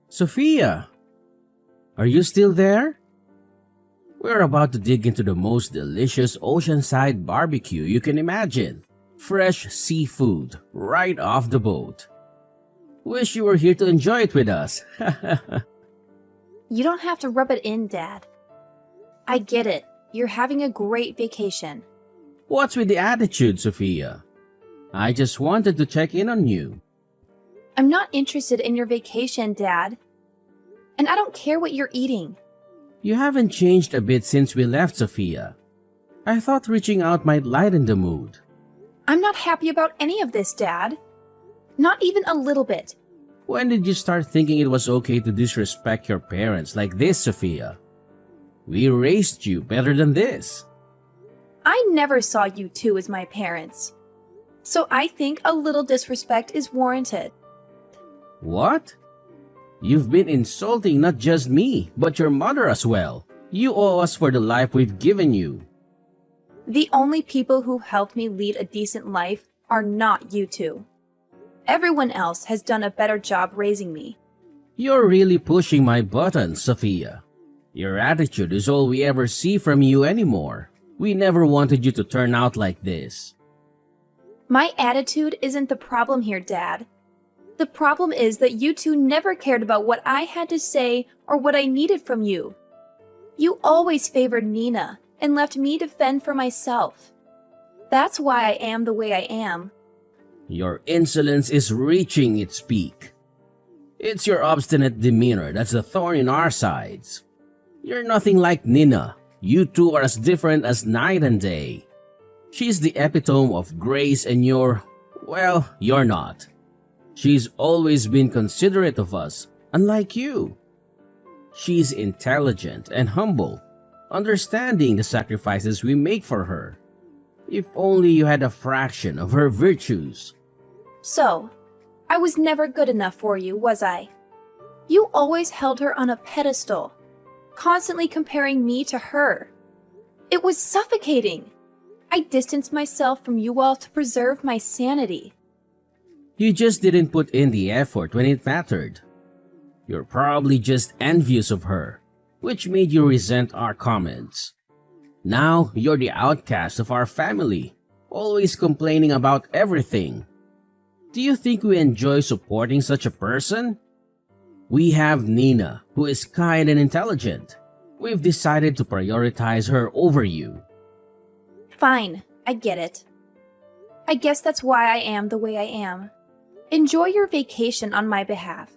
Sophia, are you still there? We're about to dig into the most delicious oceanside barbecue you can imagine. Fresh seafood right off the boat. Wish you were here to enjoy it with us. You don't have to rub it in, Dad. I get it. You're having a great vacation. What's with the attitude, Sophia? I just wanted to check in on you. I'm not interested in your vacation, Dad. And I don't care what you're eating. You haven't changed a bit since we left, Sophia. I thought reaching out might lighten the mood. I'm not happy about any of this, Dad. Not even a little bit. When did you start thinking it was okay to disrespect your parents like this, Sophia? We raised you better than this. I never saw you two as my parents. So I think a little disrespect is warranted. What? You've been insulting not just me, but your mother as well. You owe us for the life we've given you. The only people who helped me lead a decent life are not you two. Everyone else has done a better job raising me. You're really pushing my buttons, Sophia. Your attitude is all we ever see from you anymore. We never wanted you to turn out like this. My attitude isn't the problem here, Dad. The problem is that you two never cared about what I had to say or what I needed from you. You always favored Nina and left me to fend for myself. That's why I am the way I am. Your insolence is reaching its peak. It's your obstinate demeanor that's the thorn in our sides. You're nothing like Nina. You two are as different as night and day. She's the epitome of grace and you're not. She's always been considerate of us, unlike you. She's intelligent and humble, understanding the sacrifices we make for her. If only you had a fraction of her virtues. So, I was never good enough for you, was I? You always held her on a pedestal, constantly comparing me to her. It was suffocating. I distanced myself from you all to preserve my sanity. You just didn't put in the effort when it mattered. You're probably just envious of her, which made you resent our comments. Now you're the outcast of our family, always complaining about everything. Do you think we enjoy supporting such a person? We have Nina, who is kind and intelligent. We've decided to prioritize her over you. Fine, I get it. I guess that's why I am the way I am. Enjoy your vacation on my behalf.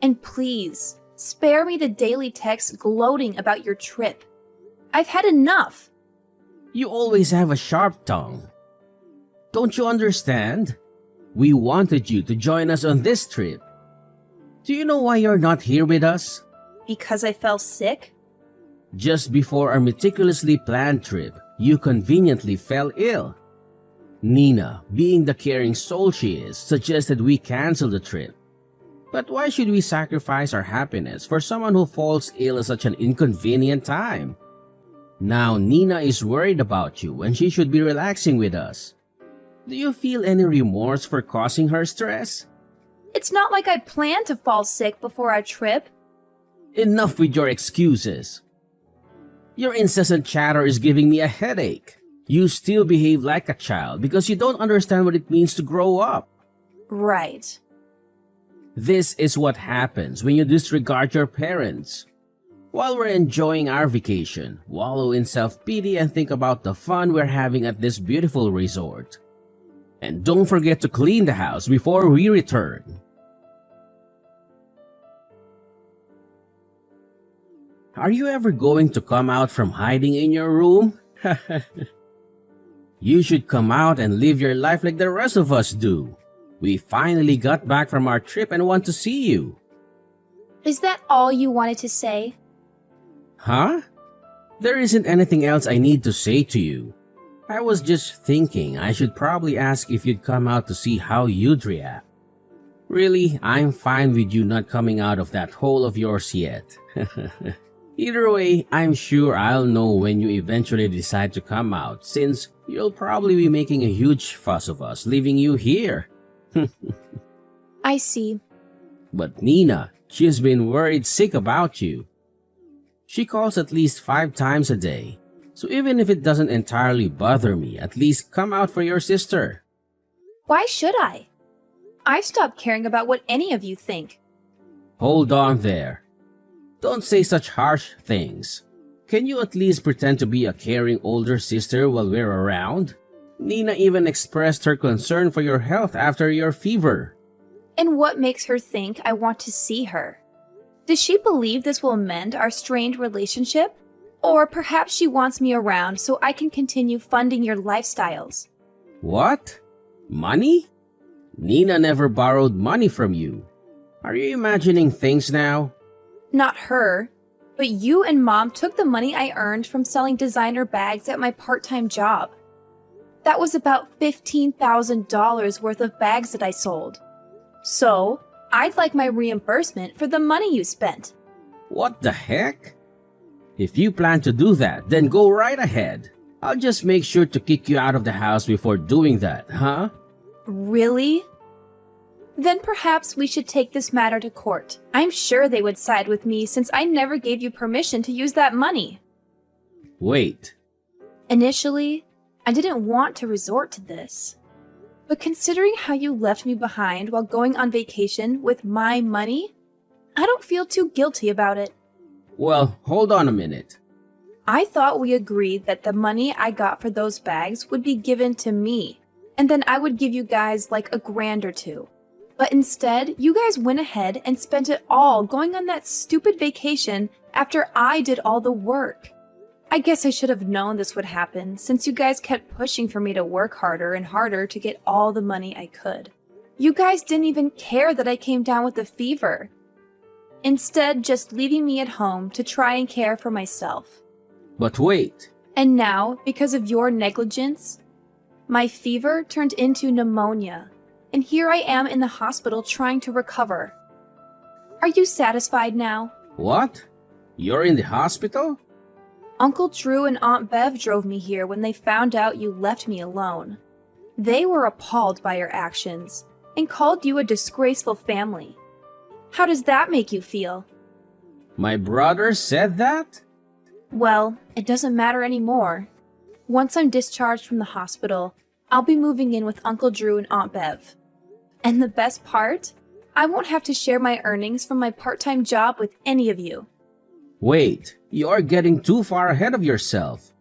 And please, spare me the daily texts gloating about your trip. I've had enough. You always have a sharp tongue. Don't you understand? We wanted you to join us on this trip. Do you know why you're not here with us? Because I fell sick? Just before our meticulously planned trip, you conveniently fell ill. Nina, being the caring soul she is, suggested we cancel the trip. But why should we sacrifice our happiness for someone who falls ill at such an inconvenient time? Now Nina is worried about you when she should be relaxing with us. Do you feel any remorse for causing her stress? It's not like I planned to fall sick before our trip. Enough with your excuses. Your incessant chatter is giving me a headache. You still behave like a child because you don't understand what it means to grow up. Right. This is what happens when you disregard your parents. While we're enjoying our vacation, wallow in self-pity and think about the fun we're having at this beautiful resort. And don't forget to clean the house before we return. Are you ever going to come out from hiding in your room? You should come out and live your life like the rest of us do. We finally got back from our trip and want to see you. Is that all you wanted to say? Huh? There isn't anything else I need to say to you. I was just thinking I should probably ask if you'd come out to see how you'd react. Really, I'm fine with you not coming out of that hole of yours yet. Either way, I'm sure I'll know when you eventually decide to come out, since you'll probably be making a huge fuss of us leaving you here. I see. But Nina, she's been worried sick about you. She calls at least 5 times a day. So even if it doesn't entirely bother me, at least come out for your sister. Why should I? I've stopped caring about what any of you think. Hold on there. Don't say such harsh things. Can you at least pretend to be a caring older sister while we're around? Nina even expressed her concern for your health after your fever. And what makes her think I want to see her? Does she believe this will mend our strained relationship? Or perhaps she wants me around so I can continue funding your lifestyles. What? Money? Nina never borrowed money from you. Are you imagining things now? Not her, but you and Mom took the money I earned from selling designer bags at my part-time job. That was about $15,000 worth of bags that I sold. So, I'd like my reimbursement for the money you spent. What the heck? If you plan to do that, then go right ahead. I'll just make sure to kick you out of the house before doing that, huh? Really? Then perhaps we should take this matter to court. I'm sure they would side with me since I never gave you permission to use that money. Wait. Initially, I didn't want to resort to this. But considering how you left me behind while going on vacation with my money, I don't feel too guilty about it. Well, hold on a minute. I thought we agreed that the money I got for those bags would be given to me, and then I would give you guys like $1,000 or $2. But instead, you guys went ahead and spent it all going on that stupid vacation after I did all the work. I guess I should have known this would happen since you guys kept pushing for me to work harder and harder to get all the money I could. You guys didn't even care that I came down with a fever. Instead, just leaving me at home to try and care for myself. But wait. And now, because of your negligence, my fever turned into pneumonia, and here I am in the hospital trying to recover. Are you satisfied now? What? You're in the hospital? Uncle Drew and Aunt Bev drove me here when they found out you left me alone. They were appalled by your actions and called you a disgraceful family. How does that make you feel? My brother said that? Well, it doesn't matter anymore. Once I'm discharged from the hospital, I'll be moving in with Uncle Drew and Aunt Bev. And the best part? I won't have to share my earnings from my part-time job with any of you. Wait, you're getting too far ahead of yourself.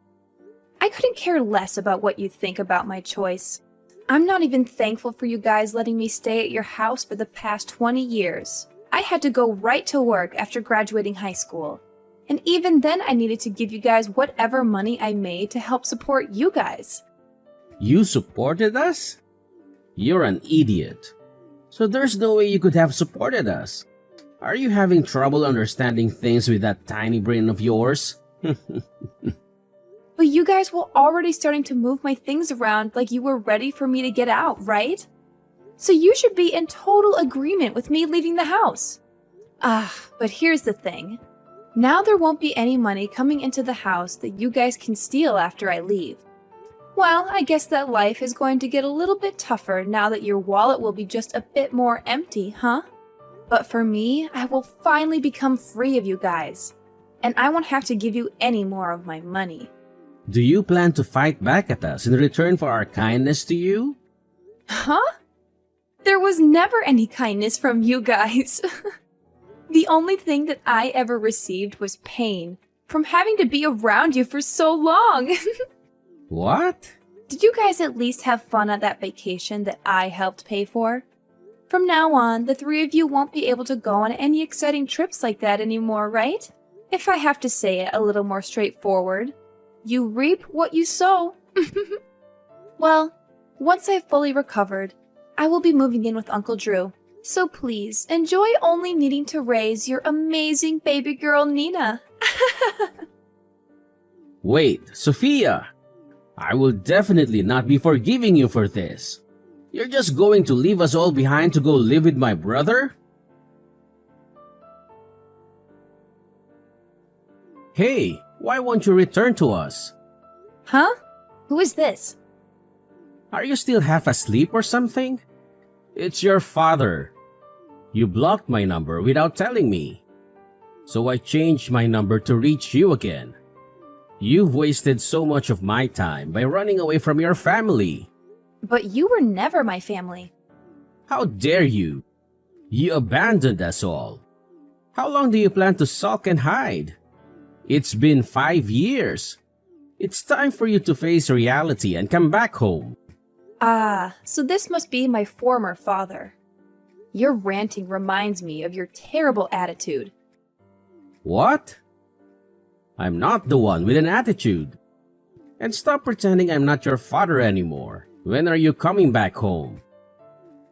I couldn't care less about what you think about my choice. I'm not even thankful for you guys letting me stay at your house for the past 20 years. I had to go right to work after graduating high school. And even then I needed to give you guys whatever money I made to help support you guys. You supported us? You're an idiot. So there's no way you could have supported us. Are you having trouble understanding things with that tiny brain of yours? But you guys were already starting to move my things around like you were ready for me to get out, right? So you should be in total agreement with me leaving the house. But here's the thing. Now there won't be any money coming into the house that you guys can steal after I leave. Well, I guess that life is going to get a little bit tougher now that your wallet will be just a bit more empty, huh? But for me, I will finally become free of you guys. And I won't have to give you any more of my money. Do you plan to fight back at us in return for our kindness to you? Huh? There was never any kindness from you guys. The only thing that I ever received was pain from having to be around you for so long. What? Did you guys at least have fun at that vacation that I helped pay for? From now on, the three of you won't be able to go on any exciting trips like that anymore, right? If I have to say it a little more straightforward, you reap what you sow. Well, once I've fully recovered, I will be moving in with Uncle Drew. So please, enjoy only needing to raise your amazing baby girl, Nina. Wait, Sophia! I will definitely not be forgiving you for this. You're just going to leave us all behind to go live with my brother? Hey, why won't you return to us? Huh? Who is this? Are you still half asleep or something? It's your father. You blocked my number without telling me. So I changed my number to reach you again. You've wasted so much of my time by running away from your family. But you were never my family. How dare you? You abandoned us all. How long do you plan to sulk and hide? It's been 5 years. It's time for you to face reality and come back home. Ah, so this must be my former father. Your ranting reminds me of your terrible attitude. What? I'm not the one with an attitude. And stop pretending I'm not your father anymore. When are you coming back home?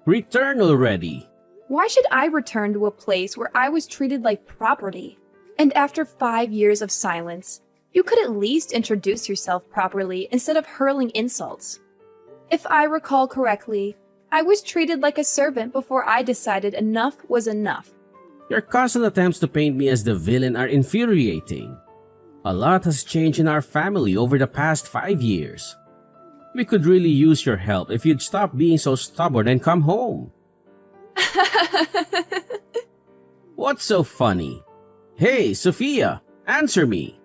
Return already. Why should I return to a place where I was treated like property? And after 5 years of silence, you could at least introduce yourself properly instead of hurling insults. If I recall correctly, I was treated like a servant before I decided enough was enough. Your constant attempts to paint me as the villain are infuriating. A lot has changed in our family over the past 5 years. We could really use your help if you'd stop being so stubborn and come home. What's so funny? Hey, Sophia, answer me.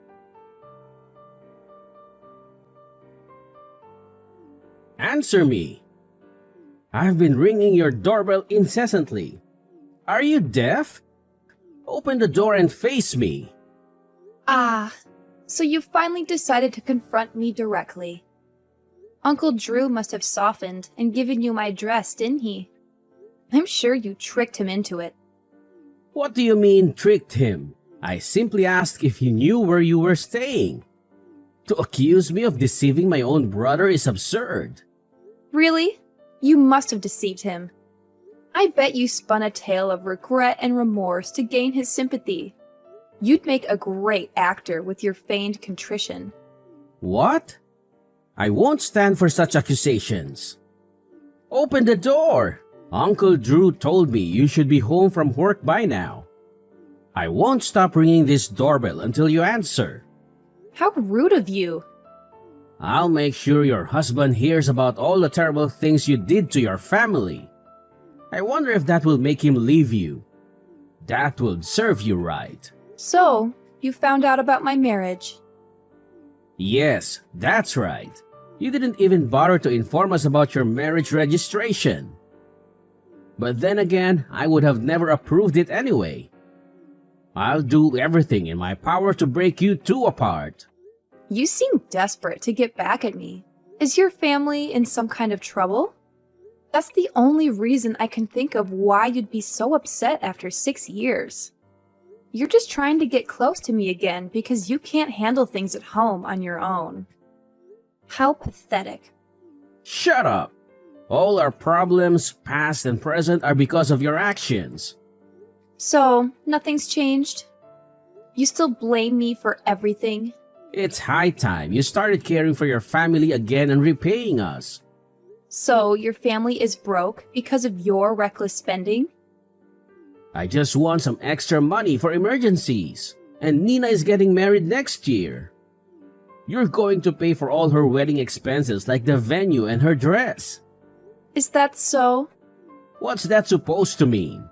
Answer me. I've been ringing your doorbell incessantly. Are you deaf? Open the door and face me. Ah, so you finally decided to confront me directly. Uncle Drew must have softened and given you my address, didn't he? I'm sure you tricked him into it. What do you mean, tricked him? I simply asked if he knew where you were staying. To accuse me of deceiving my own brother is absurd. Really? You must have deceived him. I bet you spun a tale of regret and remorse to gain his sympathy. You'd make a great actor with your feigned contrition. What? I won't stand for such accusations. Open the door! Uncle Drew told me you should be home from work by now. I won't stop ringing this doorbell until you answer. How rude of you! I'll make sure your husband hears about all the terrible things you did to your family. I wonder if that will make him leave you. That would serve you right. So, you found out about my marriage. Yes, that's right. You didn't even bother to inform us about your marriage registration. But then again, I would have never approved it anyway. I'll do everything in my power to break you two apart. You seem desperate to get back at me. Is your family in some kind of trouble? That's the only reason I can think of why you'd be so upset after 6 years. You're just trying to get close to me again because you can't handle things at home on your own. How pathetic. Shut up! All our problems, past and present, are because of your actions. So, nothing's changed? You still blame me for everything? It's high time you started caring for your family again and repaying us. So, your family is broke because of your reckless spending? I just want some extra money for emergencies. And Nina is getting married next year. You're going to pay for all her wedding expenses like the venue and her dress. Is that so? What's that supposed to mean?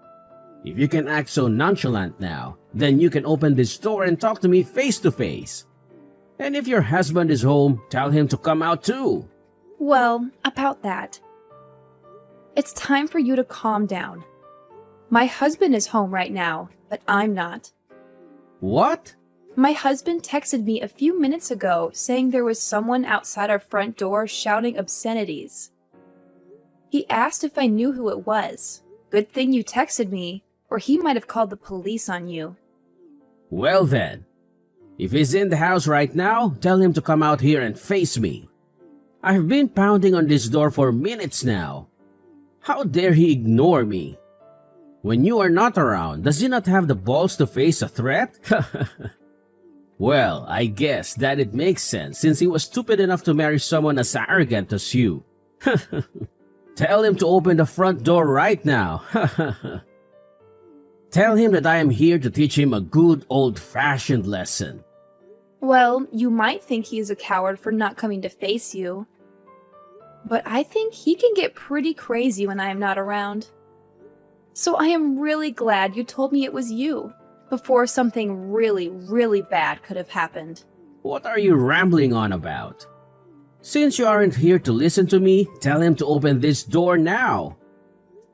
If you can act so nonchalant now, then you can open this door and talk to me face to face. And if your husband is home, tell him to come out too. Well, about that. It's time for you to calm down. My husband is home right now, but I'm not. What? My husband texted me a few minutes ago saying there was someone outside our front door shouting obscenities. He asked if I knew who it was. Good thing you texted me, or he might have called the police on you. Well then, if he's in the house right now, tell him to come out here and face me. I've been pounding on this door for minutes now. How dare he ignore me? When you are not around, does he not have the balls to face a threat? Well, I guess that it makes sense since he was stupid enough to marry someone as arrogant as you. Tell him to open the front door right now. Tell him that I am here to teach him a good old-fashioned lesson. Well, you might think he is a coward for not coming to face you. But I think he can get pretty crazy when I am not around. So I am really glad you told me it was you, before something really, really bad could have happened. What are you rambling on about? Since you aren't here to listen to me, tell him to open this door now.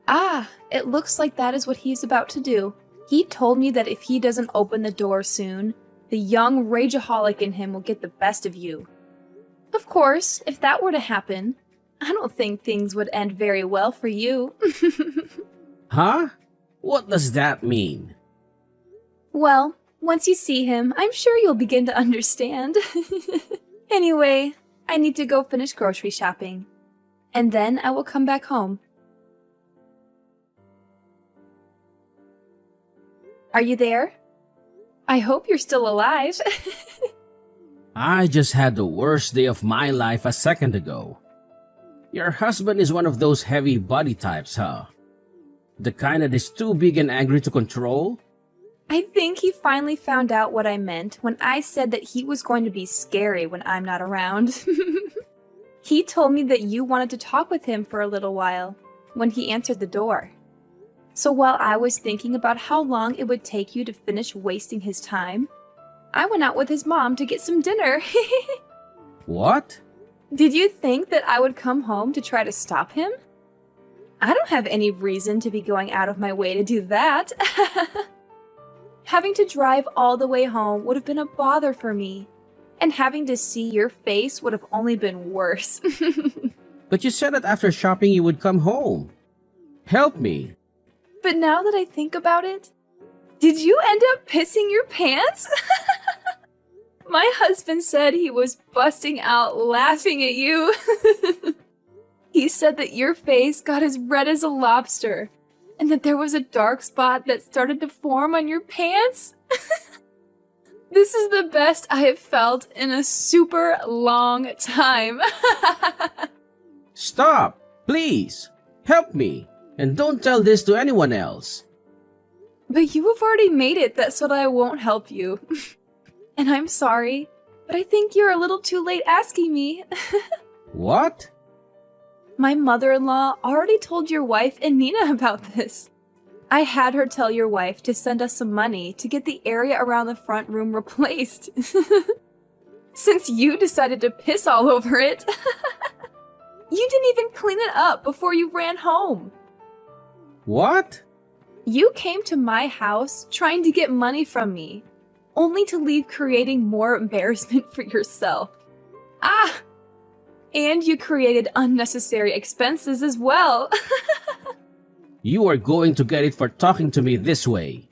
Ah, it looks like that is what he's about to do. He told me that if he doesn't open the door soon, the young rageaholic in him will get the best of you. Of course, if that were to happen, I don't think things would end very well for you. Huh? What does that mean? Well, once you see him, I'm sure you'll begin to understand. Anyway, I need to go finish grocery shopping, and then I will come back home. Are you there? I hope you're still alive. I just had the worst day of my life a second ago. Your husband is one of those heavy body types, huh? The kind that is too big and angry to control? I think he finally found out what I meant when I said that he was going to be scary when I'm not around. He told me that you wanted to talk with him for a little while when he answered the door. So while I was thinking about how long it would take you to finish wasting his time, I went out with his mom to get some dinner. What? Did you think that I would come home to try to stop him? I don't have any reason to be going out of my way to do that. Having to drive all the way home would have been a bother for me, and having to see your face would have only been worse. But you said that after shopping you would come home. Help me. But now that I think about it, did you end up pissing your pants? My husband said he was busting out laughing at you. He said that your face got as red as a lobster, and that there was a dark spot that started to form on your pants. This is the best I have felt in a super long time. Stop! Please! Help me! And don't tell this to anyone else. But you have already made it that so that I won't help you. And I'm sorry, but I think you're a little too late asking me. What? My mother-in-law already told your wife and Nina about this. I had her tell your wife to send us some money to get the area around the front room replaced. Since you decided to piss all over it. You didn't even clean it up before you ran home. What? You came to my house trying to get money from me, only to leave creating more embarrassment for yourself. Ah! And you created unnecessary expenses as well. You are going to get it for talking to me this way.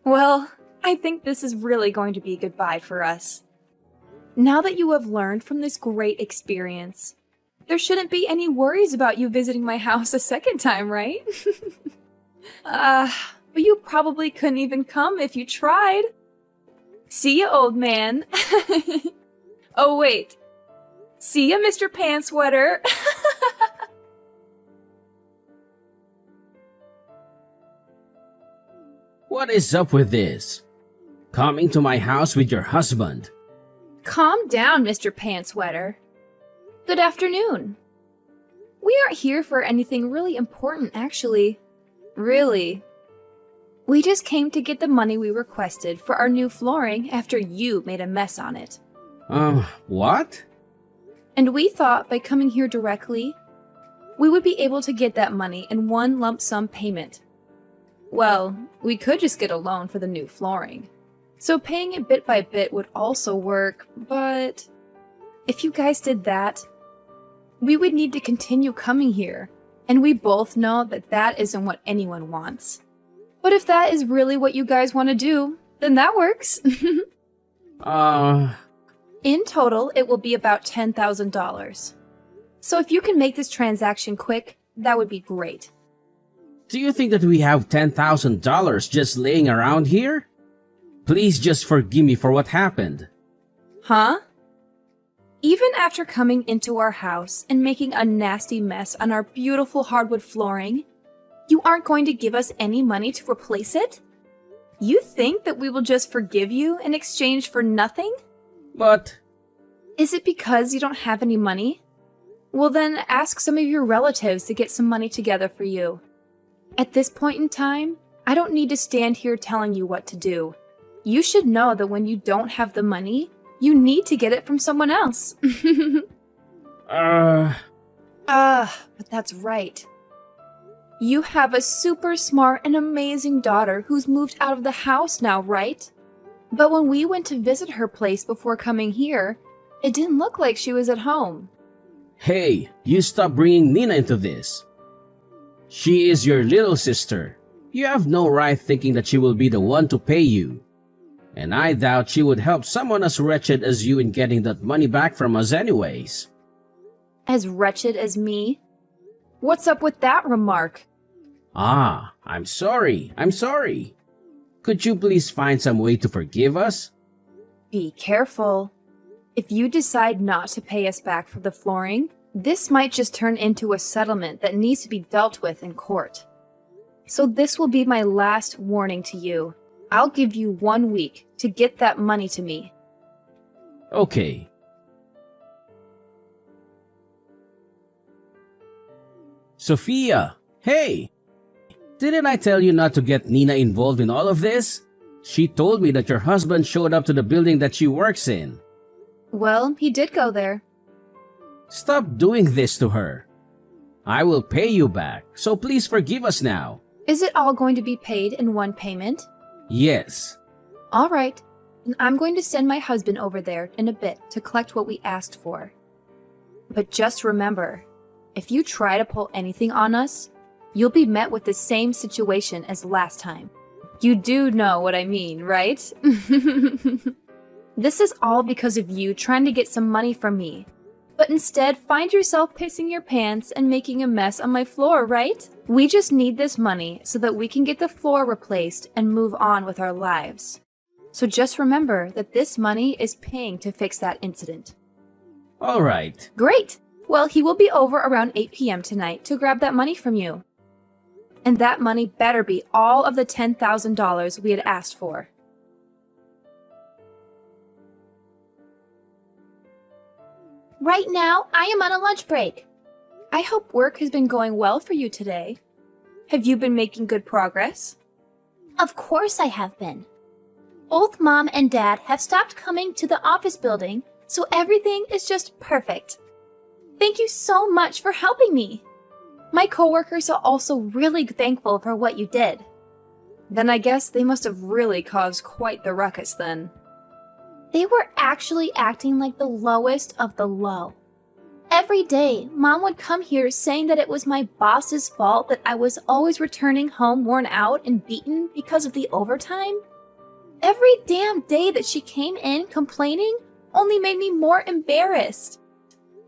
Well, I think this is really going to be goodbye for us. Now that you have learned from this great experience, there shouldn't be any worries about you visiting my house a second time, right? But you probably couldn't even come if you tried. See ya, old man. Oh, wait. See ya, Mr. Pants Sweater. What is up with this? Coming to my house with your husband. Calm down, Mr. Pants Sweater. Good afternoon. We aren't here for anything really important, actually. Really. We just came to get the money we requested for our new flooring after you made a mess on it. What? And we thought by coming here directly, we would be able to get that money in one lump sum payment. Well, we could just get a loan for the new flooring. So paying it bit by bit would also work, but if you guys did that, we would need to continue coming here, and we both know that that isn't what anyone wants. But if that is really what you guys want to do, then that works. In total, it will be about $10,000. So if you can make this transaction quick, that would be great. Do you think that we have $10,000 just laying around here? Please just forgive me for what happened. Huh? Even after coming into our house and making a nasty mess on our beautiful hardwood flooring, you aren't going to give us any money to replace it? You think that we will just forgive you in exchange for nothing? But... Is it because you don't have any money? Well then, ask some of your relatives to get some money together for you. At this point in time, I don't need to stand here telling you what to do. You should know that when you don't have the money, you need to get it from someone else. But that's right. You have a super smart and amazing daughter who's moved out of the house now, right? But when we went to visit her place before coming here, it didn't look like she was at home. Hey, you stop bringing Nina into this. She is your little sister. You have no right thinking that she will be the one to pay you. And I doubt she would help someone as wretched as you in getting that money back from us anyways. As wretched as me? What's up with that remark? I'm sorry. Could you please find some way to forgive us? Be careful. If you decide not to pay us back for the flooring, this might just turn into a settlement that needs to be dealt with in court. So this will be my last warning to you. I'll give you 1 week to get that money to me. Okay. Sophia, hey! Didn't I tell you not to get Nina involved in all of this? She told me that your husband showed up to the building that she works in. Well, he did go there. Stop doing this to her. I will pay you back, so please forgive us now. Is it all going to be paid in one payment? Yes. All right. Then I'm going to send my husband over there in a bit to collect what we asked for. But just remember, if you try to pull anything on us, you'll be met with the same situation as last time. You do know what I mean, right? This is all because of you trying to get some money from me. But instead, find yourself pissing your pants and making a mess on my floor, right? We just need this money so that we can get the floor replaced and move on with our lives. So just remember that this money is paying to fix that incident. All right. Great! Well, he will be over around 8 p.m. tonight to grab that money from you. And that money better be all of the $10,000 we had asked for. Right now, I am on a lunch break. I hope work has been going well for you today. Have you been making good progress? Of course I have been. Both Mom and Dad have stopped coming to the office building, so everything is just perfect. Thank you so much for helping me. My coworkers are also really thankful for what you did. Then I guess they must have really caused quite the ruckus then. They were actually acting like the lowest of the low. Every day, Mom would come here saying that it was my boss's fault that I was always returning home worn out and beaten because of the overtime. Every damn day that she came in complaining only made me more embarrassed.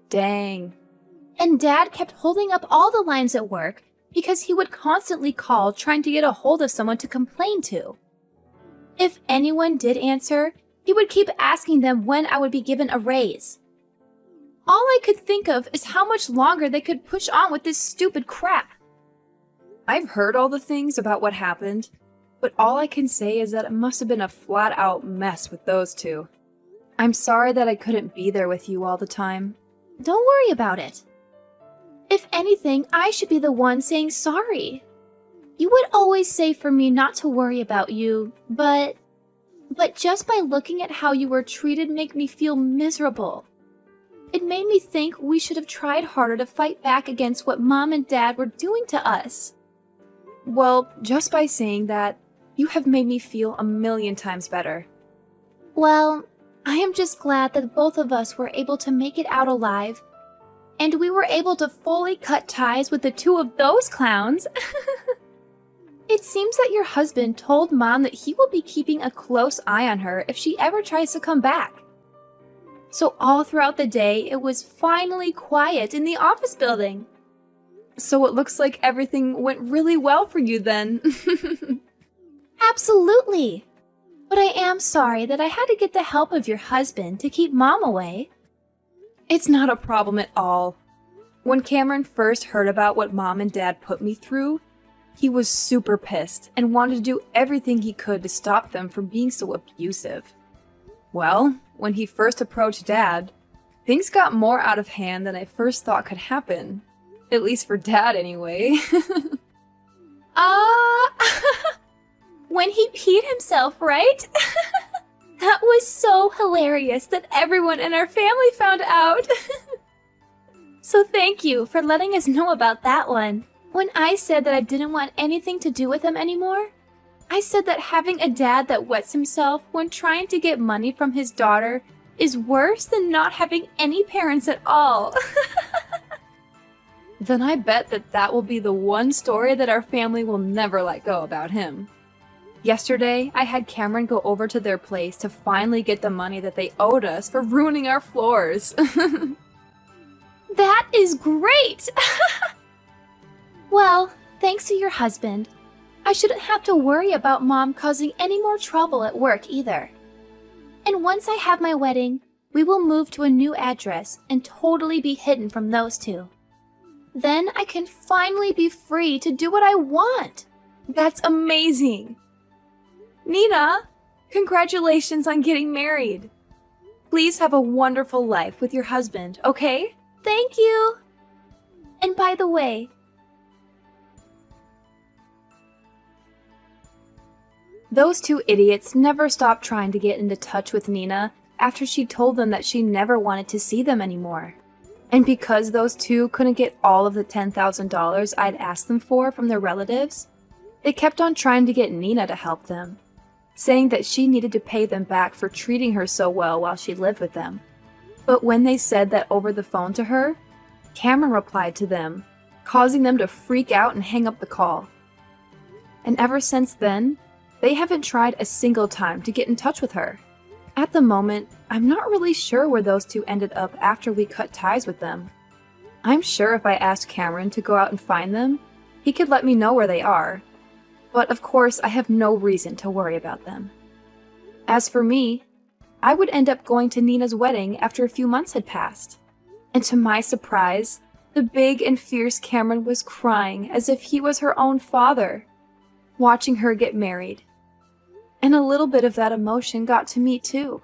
Dang. And Dad kept holding up all the lines at work because he would constantly call trying to get a hold of someone to complain to. If anyone did answer, he would keep asking them when I would be given a raise. All I could think of is how much longer they could push on with this stupid crap. I've heard all the things about what happened, but all I can say is that it must have been a flat-out mess with those two. I'm sorry that I couldn't be there with you all the time. Don't worry about it. If anything, I should be the one saying sorry. You would always say for me not to worry about you, but just by looking at how you were treated made me feel miserable. It made me think we should have tried harder to fight back against what Mom and Dad were doing to us. Well, just by saying that, you have made me feel 1,000,000 times better. Well, I am just glad that both of us were able to make it out alive, and we were able to fully cut ties with the two of those clowns. It seems that your husband told Mom that he will be keeping a close eye on her if she ever tries to come back. So all throughout the day, it was finally quiet in the office building. So it looks like everything went really well for you then. Absolutely. But I am sorry that I had to get the help of your husband to keep Mom away. It's not a problem at all. When Cameron first heard about what Mom and Dad put me through, he was super pissed and wanted to do everything he could to stop them from being so abusive. Well, when he first approached Dad, things got more out of hand than I first thought could happen. At least for Dad, anyway. When he peed himself, right? That was so hilarious that everyone in our family found out. So thank you for letting us know about that one. When I said that I didn't want anything to do with him anymore, I said that having a dad that wets himself when trying to get money from his daughter is worse than not having any parents at all. Then I bet that will be the one story that our family will never let go about him. Yesterday, I had Cameron go over to their place to finally get the money that they owed us for ruining our floors. That is great! Well, thanks to your husband, I shouldn't have to worry about Mom causing any more trouble at work either. And once I have my wedding, we will move to a new address and totally be hidden from those two. Then I can finally be free to do what I want. That's amazing! Nina, congratulations on getting married. Please have a wonderful life with your husband, okay? Thank you! And by the way, those two idiots never stopped trying to get into touch with Nina after she told them that she never wanted to see them anymore. And because those two couldn't get all of the $10,000 I'd asked them for from their relatives, they kept on trying to get Nina to help them, saying that she needed to pay them back for treating her so well while she lived with them. But when they said that over the phone to her, Cameron replied to them, causing them to freak out and hang up the call. And ever since then, they haven't tried a single time to get in touch with her. At the moment, I'm not really sure where those two ended up after we cut ties with them. I'm sure if I asked Cameron to go out and find them, he could let me know where they are. But of course, I have no reason to worry about them. As for me, I would end up going to Nina's wedding after a few months had passed. And to my surprise, the big and fierce Cameron was crying as if he was her own father, watching her get married. And a little bit of that emotion got to me too.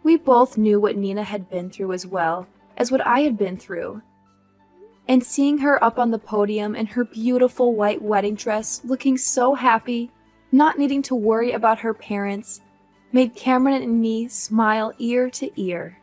We both knew what Nina had been through as well as what I had been through. And seeing her up on the podium in her beautiful white wedding dress, looking so happy, not needing to worry about her parents, made Cameron and me smile ear to ear.